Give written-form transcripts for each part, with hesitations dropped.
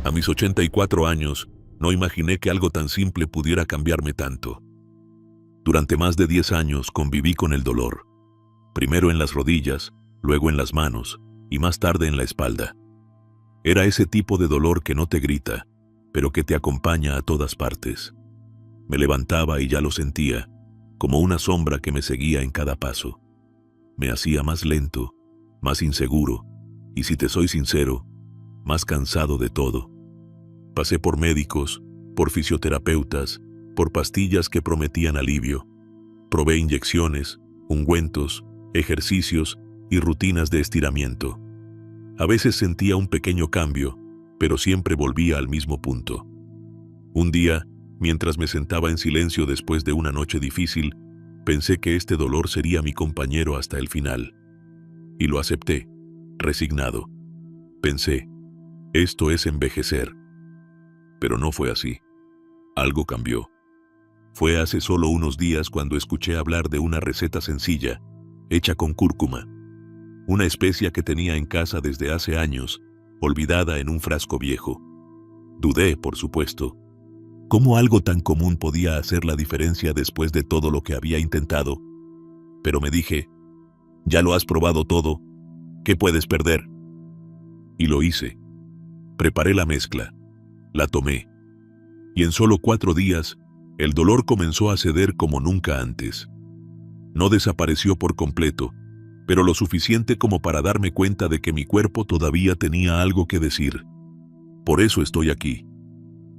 A mis 84 años, no imaginé que algo tan simple pudiera cambiarme tanto. Durante más de 10 años conviví con el dolor. Primero en las rodillas, luego en las manos, y más tarde en la espalda. Era ese tipo de dolor que no te grita, pero que te acompaña a todas partes. Me levantaba y ya lo sentía, como una sombra que me seguía en cada paso. Me hacía más lento, más inseguro, y si te soy sincero, más cansado de todo. Pasé por médicos, por fisioterapeutas, por pastillas que prometían alivio. Probé inyecciones, ungüentos, ejercicios y rutinas de estiramiento. A veces sentía un pequeño cambio, pero siempre volvía al mismo punto. Un día, mientras me sentaba en silencio después de una noche difícil, pensé que este dolor sería mi compañero hasta el final. Y lo acepté, resignado. Pensé, esto es envejecer. Pero no fue así. Algo cambió. Fue hace solo unos días cuando escuché hablar de una receta sencilla, hecha con cúrcuma, una especia que tenía en casa desde hace años, olvidada en un frasco viejo. Dudé, por supuesto. ¿Cómo algo tan común podía hacer la diferencia después de todo lo que había intentado? Pero me dije, ya lo has probado todo, ¿qué puedes perder? Y lo hice. Preparé la mezcla, la tomé, y en solo 4 días, el dolor comenzó a ceder como nunca antes. No desapareció por completo, pero lo suficiente como para darme cuenta de que mi cuerpo todavía tenía algo que decir. Por eso estoy aquí.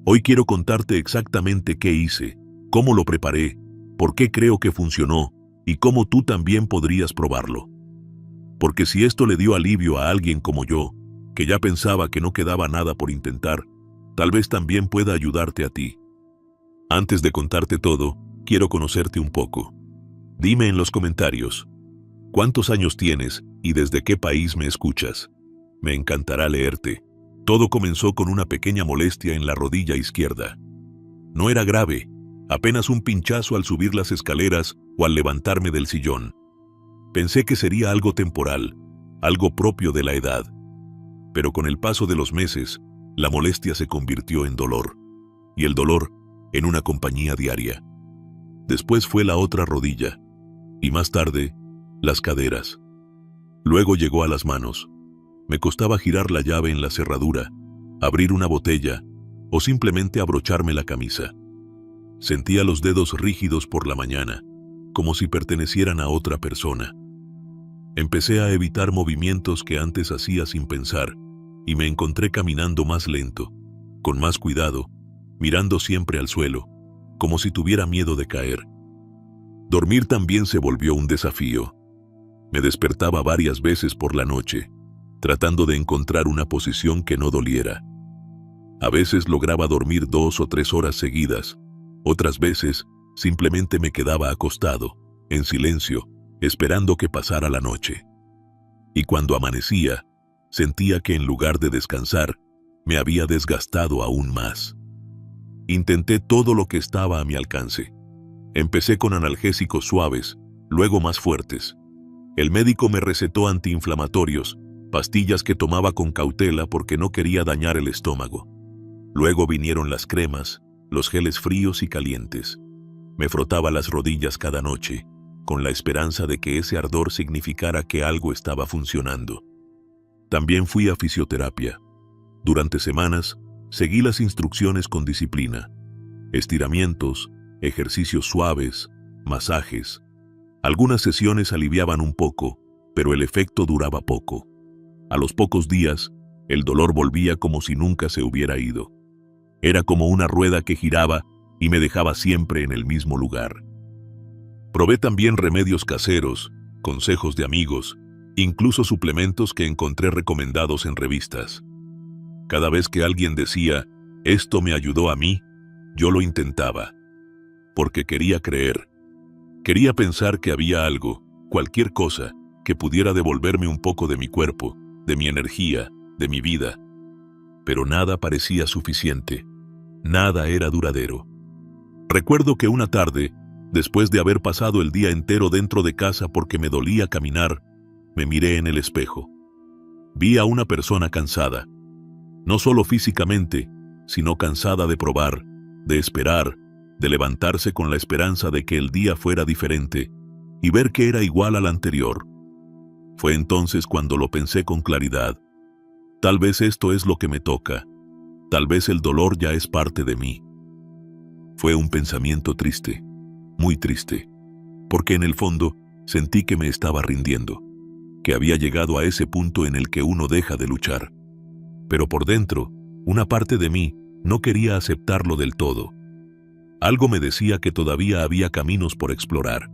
Hoy quiero contarte exactamente qué hice, cómo lo preparé, por qué creo que funcionó y cómo tú también podrías probarlo. Porque si esto le dio alivio a alguien como yo, que ya pensaba que no quedaba nada por intentar, tal vez también pueda ayudarte a ti. Antes de contarte todo, quiero conocerte un poco. Dime en los comentarios, ¿cuántos años tienes y desde qué país me escuchas? Me encantará leerte. Todo comenzó con una pequeña molestia en la rodilla izquierda. No era grave, apenas un pinchazo al subir las escaleras o al levantarme del sillón. Pensé que sería algo temporal, algo propio de la edad. Pero con el paso de los meses, la molestia se convirtió en dolor, y el dolor en una compañía diaria. Después fue la otra rodilla, y más tarde, las caderas. Luego llegó a las manos. Me costaba girar la llave en la cerradura, abrir una botella o simplemente abrocharme la camisa. Sentía los dedos rígidos por la mañana, como si pertenecieran a otra persona. Empecé a evitar movimientos que antes hacía sin pensar y me encontré caminando más lento, con más cuidado, mirando siempre al suelo, como si tuviera miedo de caer. Dormir también se volvió un desafío. Me despertaba varias veces por la noche, tratando de encontrar una posición que no doliera. A veces lograba dormir 2 o 3 horas seguidas, otras veces simplemente me quedaba acostado, en silencio, esperando que pasara la noche. Y cuando amanecía, sentía que en lugar de descansar, me había desgastado aún más. Intenté todo lo que estaba a mi alcance. Empecé con analgésicos suaves, luego más fuertes. El médico me recetó antiinflamatorios, pastillas que tomaba con cautela porque no quería dañar el estómago. Luego vinieron las cremas, los geles fríos y calientes. Me frotaba las rodillas cada noche, con la esperanza de que ese ardor significara que algo estaba funcionando. También fui a fisioterapia. Durante semanas, seguí las instrucciones con disciplina. Estiramientos, ejercicios suaves, masajes. Algunas sesiones aliviaban un poco, pero el efecto duraba poco. A los pocos días, el dolor volvía como si nunca se hubiera ido. Era como una rueda que giraba y me dejaba siempre en el mismo lugar. Probé también remedios caseros, consejos de amigos, incluso suplementos que encontré recomendados en revistas. Cada vez que alguien decía, esto me ayudó a mí, yo lo intentaba. Porque quería creer. Quería pensar que había algo, cualquier cosa, que pudiera devolverme un poco de mi cuerpo, de mi energía, de mi vida. Pero nada parecía suficiente. Nada era duradero. Recuerdo que una tarde, después de haber pasado el día entero dentro de casa porque me dolía caminar, me miré en el espejo. Vi a una persona cansada. No solo físicamente, sino cansada de probar, de esperar, de levantarse con la esperanza de que el día fuera diferente y ver que era igual al anterior. Fue entonces cuando lo pensé con claridad. Tal vez esto es lo que me toca. Tal vez el dolor ya es parte de mí. Fue un pensamiento triste, muy triste, porque en el fondo sentí que me estaba rindiendo, que había llegado a ese punto en el que uno deja de luchar. Pero por dentro, una parte de mí no quería aceptarlo del todo. Algo me decía que todavía había caminos por explorar,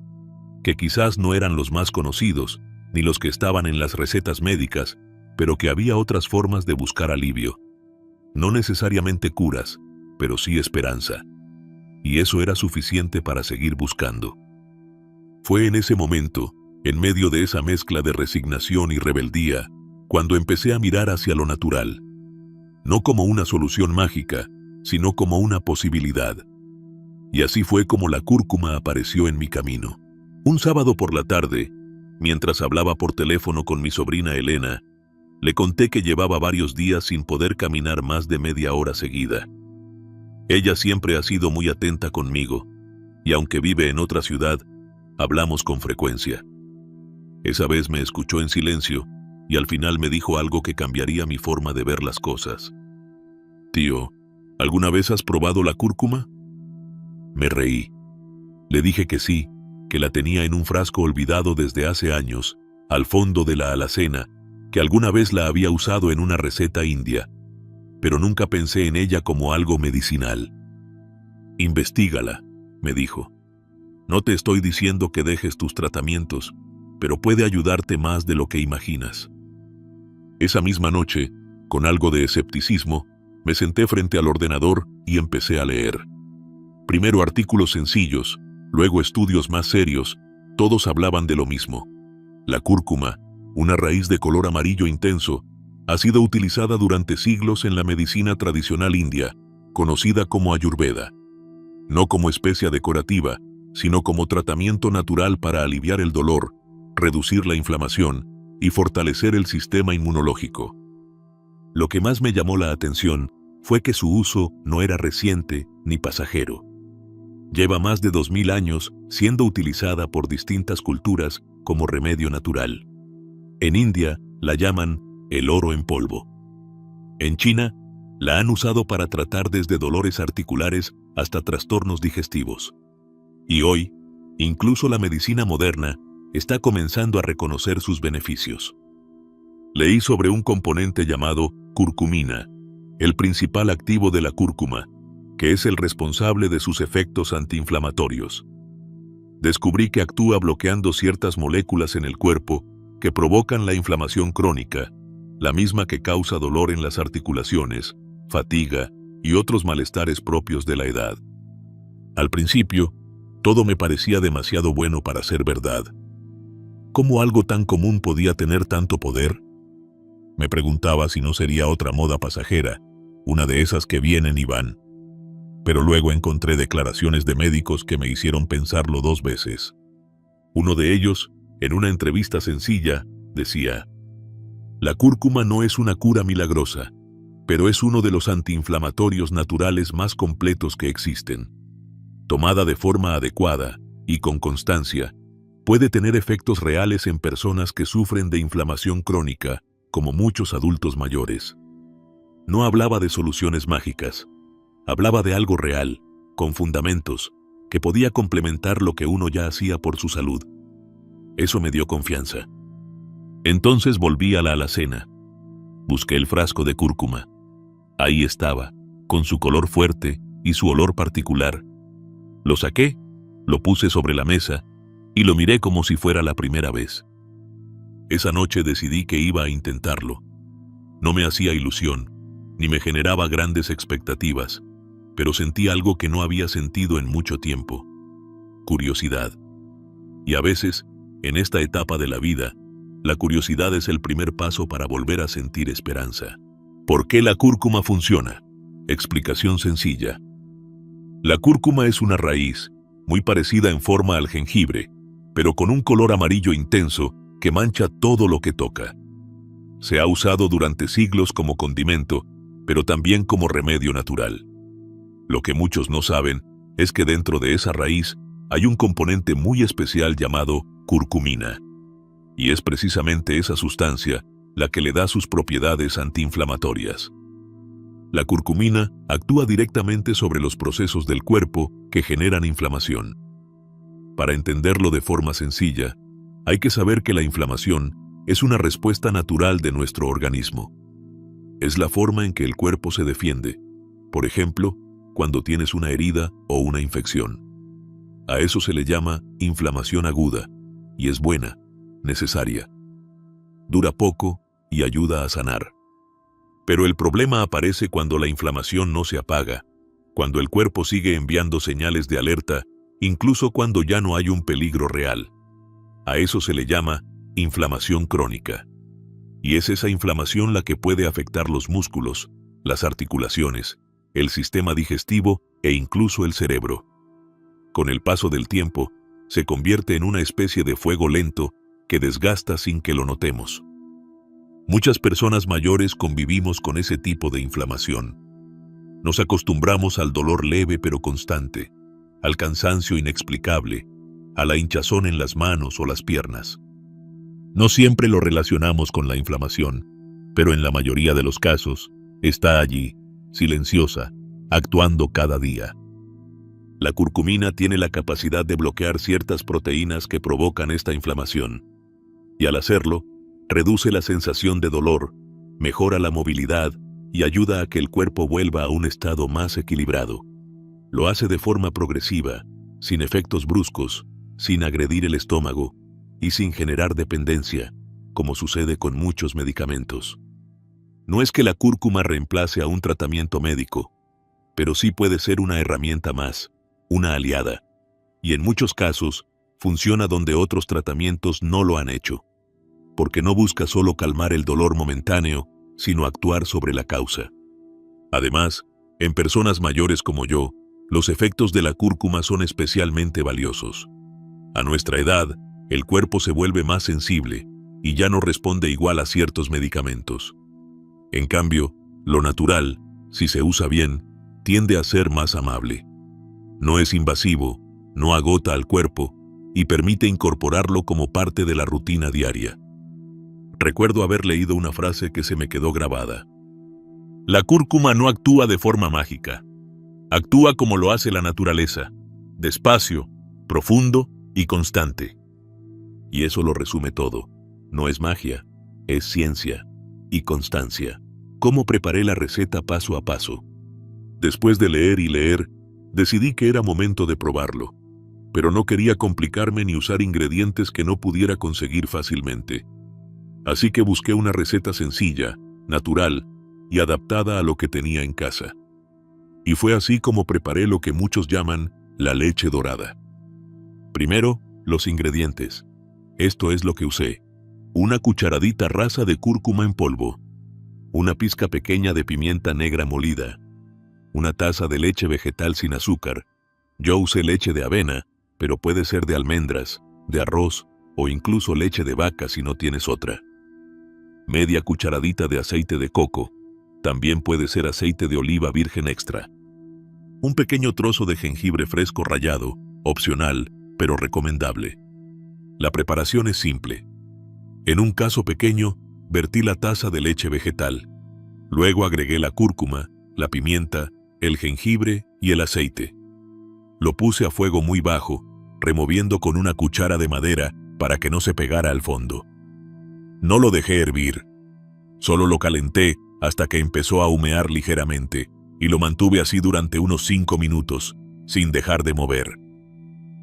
que quizás no eran los más conocidos, ni los que estaban en las recetas médicas, pero que había otras formas de buscar alivio. No necesariamente curas, pero sí esperanza. Y eso era suficiente para seguir buscando. Fue en ese momento, en medio de esa mezcla de resignación y rebeldía, cuando empecé a mirar hacia lo natural. No como una solución mágica, sino como una posibilidad. Y así fue como la cúrcuma apareció en mi camino. Un sábado por la tarde, mientras hablaba por teléfono con mi sobrina Elena, le conté que llevaba varios días sin poder caminar más de media hora seguida. Ella siempre ha sido muy atenta conmigo, y aunque vive en otra ciudad, hablamos con frecuencia. Esa vez me escuchó en silencio, y al final me dijo algo que cambiaría mi forma de ver las cosas. «Tío, ¿alguna vez has probado la cúrcuma?» Me reí. Le dije que sí, que la tenía en un frasco olvidado desde hace años, al fondo de la alacena, que alguna vez la había usado en una receta india, pero nunca pensé en ella como algo medicinal. «Investígala», me dijo. «No te estoy diciendo que dejes tus tratamientos, pero puede ayudarte más de lo que imaginas». Esa misma noche, con algo de escepticismo, me senté frente al ordenador y empecé a leer. Primero artículos sencillos, luego estudios más serios, todos hablaban de lo mismo. La cúrcuma, una raíz de color amarillo intenso, ha sido utilizada durante siglos en la medicina tradicional india, conocida como Ayurveda. No como especia decorativa, sino como tratamiento natural para aliviar el dolor, reducir la inflamación y fortalecer el sistema inmunológico. Lo que más me llamó la atención fue que su uso no era reciente ni pasajero. Lleva más de 2000 años siendo utilizada por distintas culturas como remedio natural. En India la llaman el oro en polvo. En China la han usado para tratar desde dolores articulares hasta trastornos digestivos. Y hoy, incluso la medicina moderna está comenzando a reconocer sus beneficios. Leí sobre un componente llamado curcumina, el principal activo de la cúrcuma, que es el responsable de sus efectos antiinflamatorios. Descubrí que actúa bloqueando ciertas moléculas en el cuerpo que provocan la inflamación crónica, la misma que causa dolor en las articulaciones, fatiga y otros malestares propios de la edad. Al principio, todo me parecía demasiado bueno para ser verdad. ¿Cómo algo tan común podía tener tanto poder? Me preguntaba si no sería otra moda pasajera, una de esas que vienen y van. Pero luego encontré declaraciones de médicos que me hicieron pensarlo 2 veces. Uno de ellos, en una entrevista sencilla, decía: «La cúrcuma no es una cura milagrosa, pero es uno de los antiinflamatorios naturales más completos que existen. Tomada de forma adecuada y con constancia, puede tener efectos reales en personas que sufren de inflamación crónica, como muchos adultos mayores». No hablaba de soluciones mágicas. Hablaba de algo real, con fundamentos, que podía complementar lo que uno ya hacía por su salud. Eso me dio confianza. Entonces volví a la alacena. Busqué el frasco de cúrcuma. Ahí estaba, con su color fuerte y su olor particular. Lo saqué, lo puse sobre la mesa y lo miré como si fuera la primera vez. Esa noche decidí que iba a intentarlo. No me hacía ilusión, ni me generaba grandes expectativas, pero sentí algo que no había sentido en mucho tiempo: curiosidad. Y a veces, en esta etapa de la vida, la curiosidad es el primer paso para volver a sentir esperanza. ¿Por qué la cúrcuma funciona? Explicación sencilla. La cúrcuma es una raíz, muy parecida en forma al jengibre, pero con un color amarillo intenso que mancha todo lo que toca. Se ha usado durante siglos como condimento pero también como remedio natural. Lo que muchos no saben es que dentro de esa raíz hay un componente muy especial llamado curcumina. Y es precisamente esa sustancia la que le da sus propiedades antiinflamatorias. La curcumina actúa directamente sobre los procesos del cuerpo que generan inflamación. Para entenderlo de forma sencilla, hay que saber que la inflamación es una respuesta natural de nuestro organismo. Es la forma en que el cuerpo se defiende, por ejemplo, cuando tienes una herida o una infección. A eso se le llama inflamación aguda, y es buena, necesaria. Dura poco y ayuda a sanar. Pero el problema aparece cuando la inflamación no se apaga, cuando el cuerpo sigue enviando señales de alerta, incluso cuando ya no hay un peligro real. A eso se le llama inflamación crónica. Y es esa inflamación la que puede afectar los músculos, las articulaciones, el sistema digestivo e incluso el cerebro. Con el paso del tiempo, se convierte en una especie de fuego lento que desgasta sin que lo notemos. Muchas personas mayores convivimos con ese tipo de inflamación. Nos acostumbramos al dolor leve pero constante, al cansancio inexplicable, a la hinchazón en las manos o las piernas. No siempre lo relacionamos con la inflamación, pero en la mayoría de los casos, está allí, silenciosa, actuando cada día. La curcumina tiene la capacidad de bloquear ciertas proteínas que provocan esta inflamación, y al hacerlo, reduce la sensación de dolor, mejora la movilidad y ayuda a que el cuerpo vuelva a un estado más equilibrado. Lo hace de forma progresiva, sin efectos bruscos, sin agredir el estómago y sin generar dependencia, como sucede con muchos medicamentos. No es que la cúrcuma reemplace a un tratamiento médico, pero sí puede ser una herramienta más, una aliada, y en muchos casos funciona donde otros tratamientos no lo han hecho, porque no busca solo calmar el dolor momentáneo, sino actuar sobre la causa. Además, en personas mayores como yo, los efectos de la cúrcuma son especialmente valiosos. A nuestra edad, el cuerpo se vuelve más sensible y ya no responde igual a ciertos medicamentos. En cambio, lo natural, si se usa bien, tiende a ser más amable. No es invasivo, no agota al cuerpo y permite incorporarlo como parte de la rutina diaria. Recuerdo haber leído una frase que se me quedó grabada. La cúrcuma no actúa de forma mágica. Actúa como lo hace la naturaleza, despacio, profundo y constante. Y eso lo resume todo. No es magia, es ciencia y constancia. ¿Cómo preparé la receta paso a paso? Después de leer y leer, decidí que era momento de probarlo, pero no quería complicarme ni usar ingredientes que no pudiera conseguir fácilmente. Así que busqué una receta sencilla, natural y adaptada a lo que tenía en casa. Y fue así como preparé lo que muchos llaman la leche dorada. Primero, los ingredientes. Esto es lo que usé. Una cucharadita rasa de cúrcuma en polvo, una pizca pequeña de pimienta negra molida, una taza de leche vegetal sin azúcar. Yo usé leche de avena, pero puede ser de almendras, de arroz o incluso leche de vaca si no tienes otra. Media cucharadita de aceite de coco, también puede ser aceite de oliva virgen extra. Un pequeño trozo de jengibre fresco rallado, opcional, pero recomendable. La preparación es simple. En un caso pequeño, vertí la taza de leche vegetal. Luego agregué la cúrcuma, la pimienta, el jengibre y el aceite. Lo puse a fuego muy bajo, removiendo con una cuchara de madera para que no se pegara al fondo. No lo dejé hervir. Solo lo calenté hasta que empezó a humear ligeramente y lo mantuve así durante unos 5 minutos, sin dejar de mover.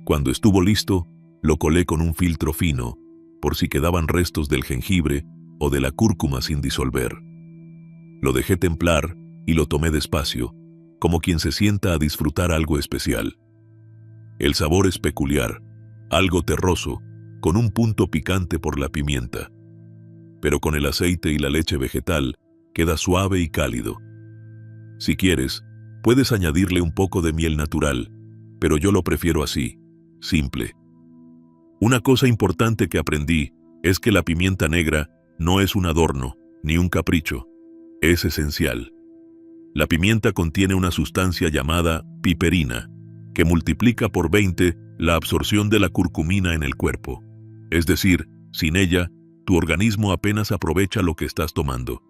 Cuando estuvo listo, lo colé con un filtro fino, por si quedaban restos del jengibre o de la cúrcuma sin disolver. Lo dejé templar y lo tomé despacio, como quien se sienta a disfrutar algo especial. El sabor es peculiar, algo terroso, con un punto picante por la pimienta. Pero con el aceite y la leche vegetal, queda suave y cálido. Si quieres, puedes añadirle un poco de miel natural, pero yo lo prefiero así, simple. Una cosa importante que aprendí es que la pimienta negra no es un adorno, ni un capricho. Es esencial. La pimienta contiene una sustancia llamada piperina, que multiplica por 20 la absorción de la curcumina en el cuerpo. Es decir, sin ella, tu organismo apenas aprovecha lo que estás tomando.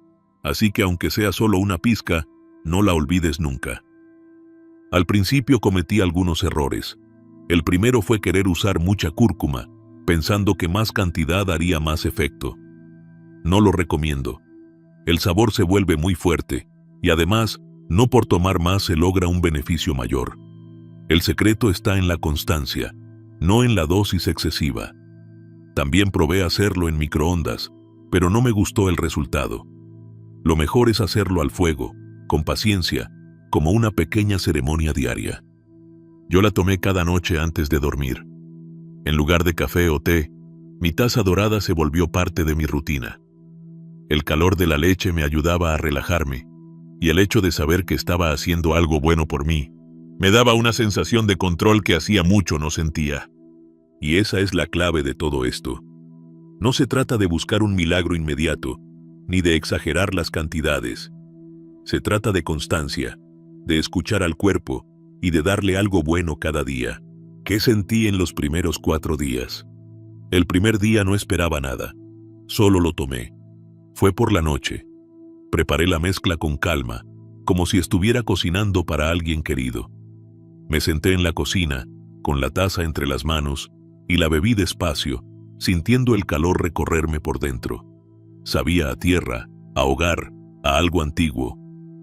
Así que aunque sea solo una pizca, no la olvides nunca. Al principio cometí algunos errores. El primero fue querer usar mucha cúrcuma, pensando que más cantidad haría más efecto. No lo recomiendo. El sabor se vuelve muy fuerte, y además, no por tomar más se logra un beneficio mayor. El secreto está en la constancia, no en la dosis excesiva. También probé hacerlo en microondas, pero no me gustó el resultado. Lo mejor es hacerlo al fuego, con paciencia, como una pequeña ceremonia diaria. Yo la tomé cada noche antes de dormir. En lugar de café o té, mi taza dorada se volvió parte de mi rutina. El calor de la leche me ayudaba a relajarme, y el hecho de saber que estaba haciendo algo bueno por mí, me daba una sensación de control que hacía mucho no sentía. Y esa es la clave de todo esto. No se trata de buscar un milagro inmediato, ni de exagerar las cantidades. Se trata de constancia, de escuchar al cuerpo y de darle algo bueno cada día. ¿Qué sentí en los primeros 4 días? El primer día no esperaba nada, solo lo tomé. Fue por la noche. Preparé la mezcla con calma, como si estuviera cocinando para alguien querido. Me senté en la cocina, con la taza entre las manos, y la bebí despacio, sintiendo el calor recorrerme por dentro. Sabía a tierra, a hogar, a algo antiguo,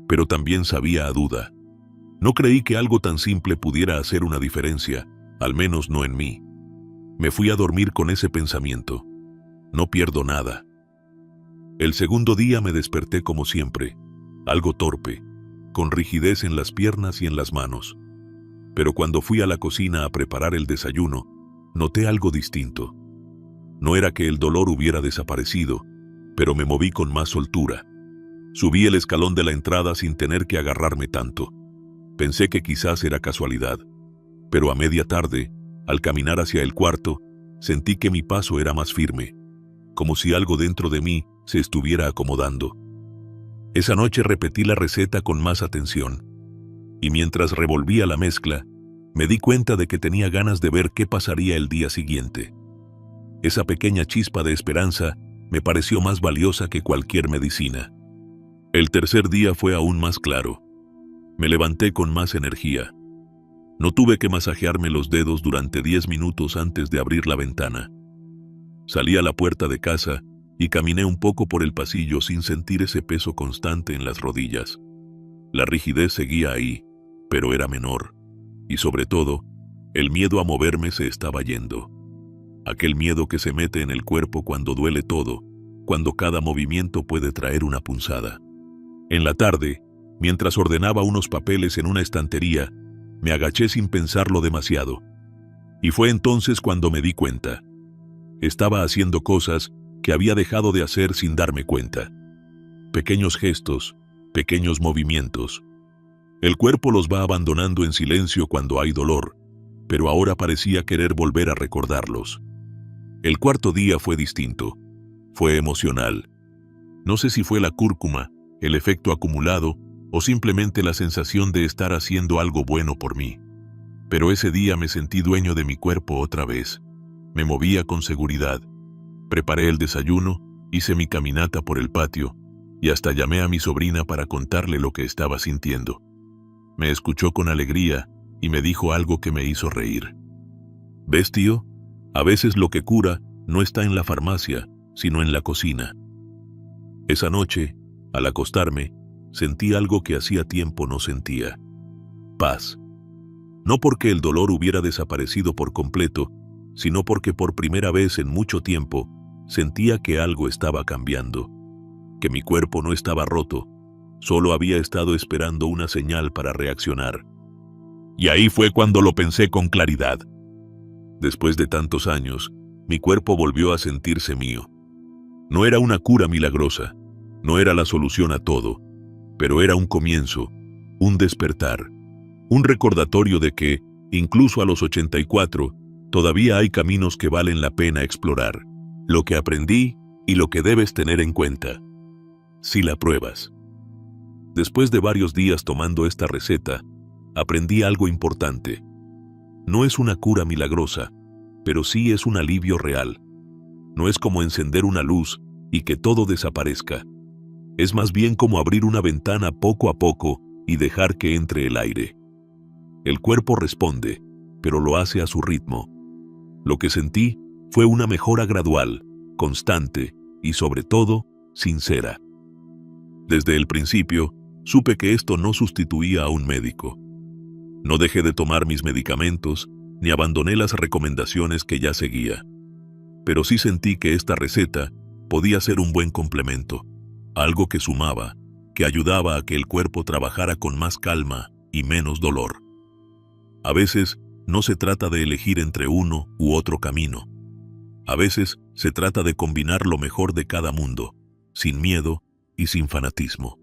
pero también sabía a duda. No creí que algo tan simple pudiera hacer una diferencia, al menos no en mí. Me fui a dormir con ese pensamiento. No pierdo nada. El segundo día me desperté como siempre, algo torpe, con rigidez en las piernas y en las manos. Pero cuando fui a la cocina a preparar el desayuno, noté algo distinto. No era que el dolor hubiera desaparecido, pero me moví con más soltura. Subí el escalón de la entrada sin tener que agarrarme tanto. Pensé que quizás era casualidad, pero a media tarde, al caminar hacia el cuarto, sentí que mi paso era más firme, como si algo dentro de mí se estuviera acomodando. Esa noche repetí la receta con más atención, y mientras revolvía la mezcla, me di cuenta de que tenía ganas de ver qué pasaría el día siguiente. Esa pequeña chispa de esperanza me pareció más valiosa que cualquier medicina. El tercer día fue aún más claro. Me levanté con más energía. No tuve que masajearme los dedos durante 10 minutos antes de abrir la ventana. Salí a la puerta de casa y caminé un poco por el pasillo sin sentir ese peso constante en las rodillas. La rigidez seguía ahí, pero era menor. Y sobre todo, el miedo a moverme se estaba yendo. Aquel miedo que se mete en el cuerpo cuando duele todo, cuando cada movimiento puede traer una punzada. En la tarde, mientras ordenaba unos papeles en una estantería, me agaché sin pensarlo demasiado. Y fue entonces cuando me di cuenta. Estaba haciendo cosas que había dejado de hacer sin darme cuenta. Pequeños gestos, pequeños movimientos. El cuerpo los va abandonando en silencio cuando hay dolor, pero ahora parecía querer volver a recordarlos. El cuarto día fue distinto. Fue emocional. No sé si fue la cúrcuma, el efecto acumulado, o simplemente la sensación de estar haciendo algo bueno por mí. Pero ese día me sentí dueño de mi cuerpo otra vez. Me movía con seguridad. Preparé el desayuno, hice mi caminata por el patio, y hasta llamé a mi sobrina para contarle lo que estaba sintiendo. Me escuchó con alegría y me dijo algo que me hizo reír. ¿Ves, tío? A veces lo que cura no está en la farmacia, sino en la cocina. Esa noche, al acostarme, sentí algo que hacía tiempo no sentía. Paz. No porque el dolor hubiera desaparecido por completo, sino porque por primera vez en mucho tiempo sentía que algo estaba cambiando, que mi cuerpo no estaba roto, solo había estado esperando una señal para reaccionar. Y ahí fue cuando lo pensé con claridad. Después de tantos años, mi cuerpo volvió a sentirse mío. No era una cura milagrosa, no era la solución a todo, pero era un comienzo, un despertar, un recordatorio de que, incluso a los 84, todavía hay caminos que valen la pena explorar. Lo que aprendí y lo que debes tener en cuenta, si la pruebas. Después de varios días tomando esta receta, aprendí algo importante. No es una cura milagrosa, pero sí es un alivio real. No es como encender una luz y que todo desaparezca. Es más bien como abrir una ventana poco a poco y dejar que entre el aire. El cuerpo responde, pero lo hace a su ritmo. Lo que sentí fue una mejora gradual, constante y sobre todo, sincera. Desde el principio, supe que esto no sustituía a un médico. No dejé de tomar mis medicamentos, ni abandoné las recomendaciones que ya seguía. Pero sí sentí que esta receta podía ser un buen complemento, algo que sumaba, que ayudaba a que el cuerpo trabajara con más calma y menos dolor. A veces, no se trata de elegir entre uno u otro camino. A veces, se trata de combinar lo mejor de cada mundo, sin miedo y sin fanatismo.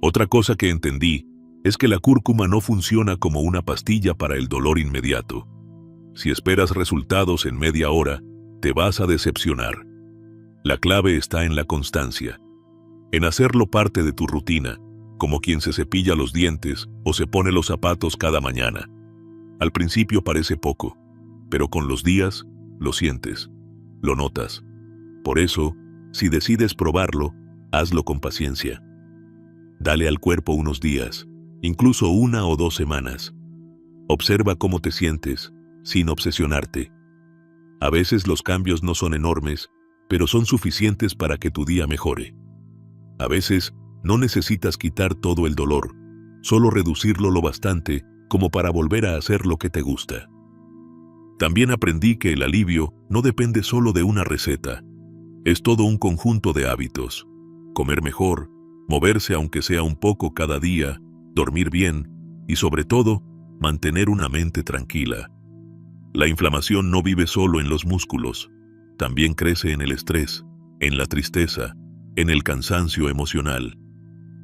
Otra cosa que entendí es que la cúrcuma no funciona como una pastilla para el dolor inmediato. Si esperas resultados en media hora, te vas a decepcionar. La clave está en la constancia, en hacerlo parte de tu rutina, como quien se cepilla los dientes o se pone los zapatos cada mañana. Al principio parece poco, pero con los días lo sientes, lo notas. Por eso, si decides probarlo, hazlo con paciencia. Dale al cuerpo unos días, incluso 1 o 2 semanas. Observa cómo te sientes, sin obsesionarte. A veces los cambios no son enormes, pero son suficientes para que tu día mejore. A veces no necesitas quitar todo el dolor, solo reducirlo lo bastante como para volver a hacer lo que te gusta. También aprendí que el alivio no depende solo de una receta. Es todo un conjunto de hábitos. Comer mejor, moverse aunque sea un poco cada día, dormir bien y sobre todo, mantener una mente tranquila. La inflamación no vive solo en los músculos, también crece en el estrés, en la tristeza, en el cansancio emocional.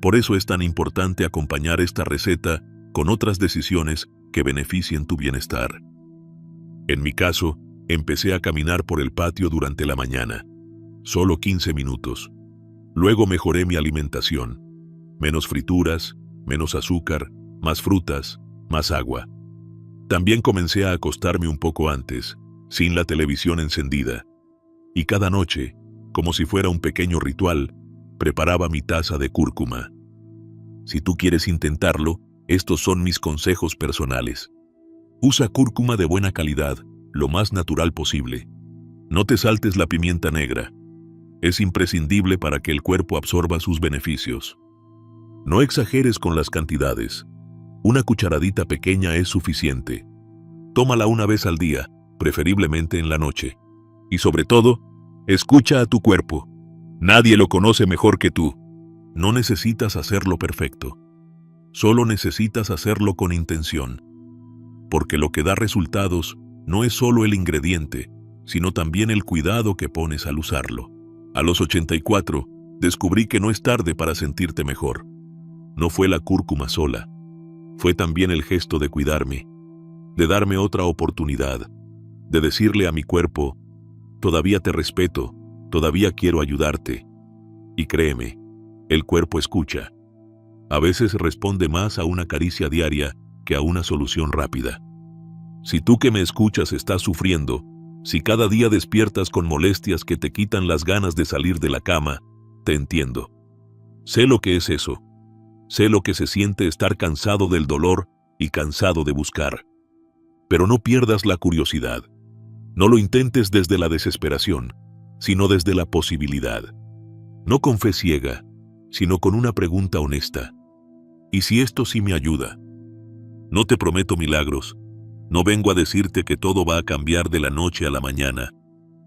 Por eso es tan importante acompañar esta receta con otras decisiones que beneficien tu bienestar. En mi caso, empecé a caminar por el patio durante la mañana, solo 15 minutos. Luego mejoré mi alimentación, menos frituras, menos azúcar, más frutas, más agua. También comencé a acostarme un poco antes, sin la televisión encendida. Y cada noche, como si fuera un pequeño ritual, preparaba mi taza de cúrcuma. Si tú quieres intentarlo, estos son mis consejos personales. Usa cúrcuma de buena calidad, lo más natural posible. No te saltes la pimienta negra. Es imprescindible para que el cuerpo absorba sus beneficios. No exageres con las cantidades. Una cucharadita pequeña es suficiente. Tómala una vez al día, preferiblemente en la noche. Y sobre todo, escucha a tu cuerpo. Nadie lo conoce mejor que tú. No necesitas hacerlo perfecto. Solo necesitas hacerlo con intención. Porque lo que da resultados no es solo el ingrediente, sino también el cuidado que pones al usarlo. A los 84, descubrí que no es tarde para sentirte mejor. No fue la cúrcuma sola. Fue también el gesto de cuidarme, de darme otra oportunidad, de decirle a mi cuerpo, todavía te respeto, todavía quiero ayudarte. Y créeme, el cuerpo escucha. A veces responde más a una caricia diaria que a una solución rápida. Si tú que me escuchas estás sufriendo, si cada día despiertas con molestias que te quitan las ganas de salir de la cama, te entiendo. Sé lo que es eso. Sé lo que se siente estar cansado del dolor y cansado de buscar. Pero no pierdas la curiosidad. No lo intentes desde la desesperación, sino desde la posibilidad. No con fe ciega, sino con una pregunta honesta. ¿Y si esto sí me ayuda? No te prometo milagros. No vengo a decirte que todo va a cambiar de la noche a la mañana,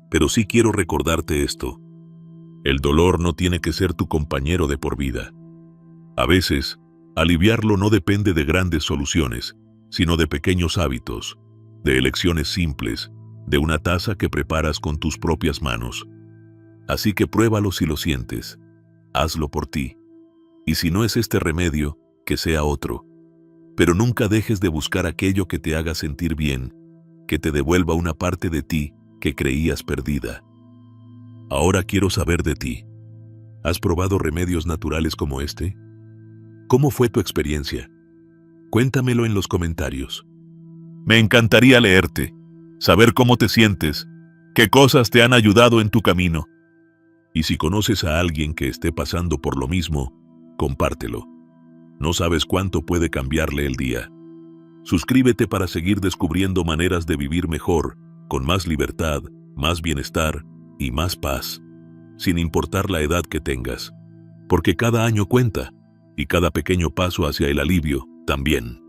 pero sí quiero recordarte esto. El dolor no tiene que ser tu compañero de por vida. A veces, aliviarlo no depende de grandes soluciones, sino de pequeños hábitos, de elecciones simples, de una taza que preparas con tus propias manos. Así que pruébalo si lo sientes. Hazlo por ti. Y si no es este remedio, que sea otro. Pero nunca dejes de buscar aquello que te haga sentir bien, que te devuelva una parte de ti que creías perdida. Ahora quiero saber de ti. ¿Has probado remedios naturales como este? ¿Cómo fue tu experiencia? Cuéntamelo en los comentarios. Me encantaría leerte, saber cómo te sientes, qué cosas te han ayudado en tu camino. Y si conoces a alguien que esté pasando por lo mismo, compártelo. No sabes cuánto puede cambiarle el día. Suscríbete para seguir descubriendo maneras de vivir mejor, con más libertad, más bienestar y más paz, sin importar la edad que tengas. Porque cada año cuenta, y cada pequeño paso hacia el alivio también.